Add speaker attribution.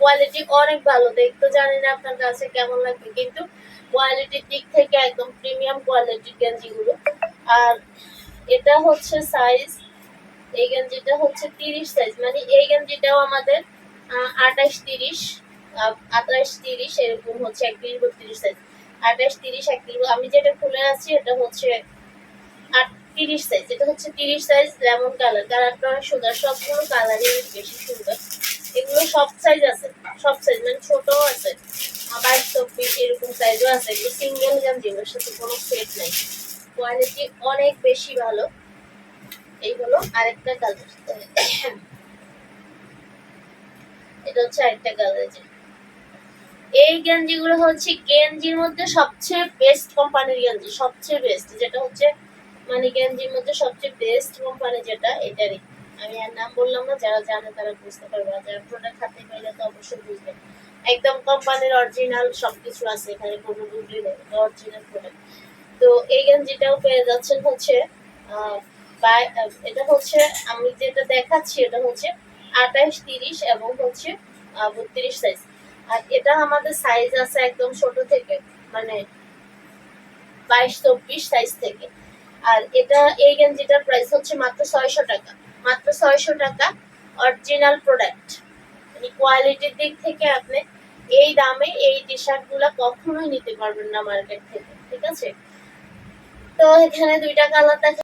Speaker 1: Quality অনেক ভালো, দেখতে জানি না আপনার কাছে কেমন লাগবে, কিন্তু কোয়ালিটির দিক থেকে একদম প্রিমিয়াম কোয়ালিটির গেঞ্জিগুলো। আর এটা হচ্ছে সাইজ, এই গেঞ্জিটা হচ্ছে 30 সাইজ, মানে এই গেঞ্জিটাও আমাদের 28-30, 28-30 এরকম হচ্ছে 31-32 সাইজ। 28-30, 31, আমি যেটা খুলে আছি এটা হচ্ছে 30 সাইজ। এটা হচ্ছে 30 সাইজ, লেমন কালার, কালারটা অনেক সুন্দর, সবগুলো কালারই অনেক বেশি সুন্দর। এগুলো সব সাইজ আছে, সব সাইজ, মানে ছোটও আছে, 22-24 এরকম সাইজও আছে। এগুলো সিঙ্গেল গেঞ্জি, ওর সাথে কোনো সেট নাই, কোয়ালিটি অনেক বেশি ভালো। এই হলো আরেকটা কালার, এটা হচ্ছে আরেকটা কালার। এই গেঞ্জিগুলো হচ্ছে গেঞ্জির মধ্যে সবচেয়ে বেস্ট কোম্পানির গেঞ্জি, সবচেয়ে বেস্ট, যেটা হচ্ছে মানে গেঞ্জির মধ্যে সবচেয়ে বেস্ট কোম্পানি যেটা, এটারই। আমি আর নাম বললাম না, যারা জানে তারা বুঝতে পারবে, আর যারা প্রোডাক্ট হাতে পাইলে তো অবশ্যই বুঝবে। একদম কোম্পানির অরিজিনাল সবকিছু আছে এখানে, কোনো ডুপ্লি নেই, অরিজিনাল প্রোডাক্ট। তো এই গেঞ্জিটাও পেয়ে যাচ্ছেন হচ্ছে এটা হচ্ছে আমি যেটা দেখাচ্ছি এটা হচ্ছে 28-30 এবং হচ্ছে 32 সাইজ। আর এটা আমাদের সাইজ আছে একদম ছোট থেকে, মানে 22-24 সাইজ থেকে। আর এটা এই গেঞ্জিটার প্রাইস হচ্ছে মাত্র 600 টাকা, মাত্র 600 টাকা, অরিজিনাল প্রোডাক্ট। মানে কোয়ালিটির দিক থেকে আপনি এই দামে এই টি শার্ট গুলা কখনোই নিতে পারবেন না মার্কেট থেকে, ঠিক আছে। তো এখানে দুইটা কালার দেখা